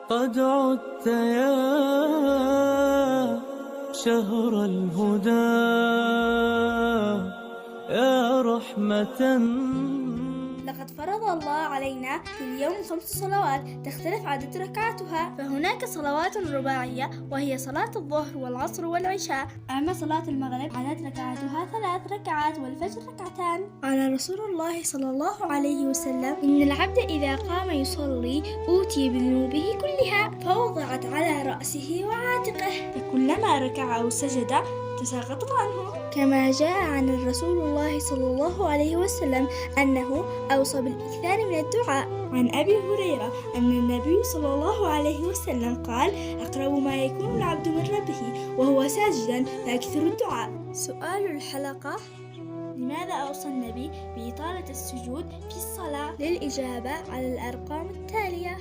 قد عدت يا شهر الهدى يا رحمة. لقد فرض الله علينا في اليوم 5 صلوات تختلف عدد ركعاتها، فهناك صلوات رباعية وهي صلاة الظهر والعصر والعشاء. أما صلاة المغرب عدد ركعاتها 3 ركعات والفجر 2. قال رسول الله صلى الله عليه وسلم: إن العبد إذا قام يصلي أوتي بذنوبه كلها فوضعت على رأسه وعاتقه، فكلما ركع أو سجد تساقطت عنه. كما جاء عن رسول الله صلى الله عليه وسلم أنه أوصى بالإكثار من الدعاء. عن أبي هريرة أن النبي صلى الله عليه وسلم قال: أقرب ما يكون العبد من ربه وهو ساجدا فأكثر الدعاء. سؤال الحلقة: لماذا أوصى النبي بإطالة السجود في الصلاة؟ للإجابة على الأرقام التالية.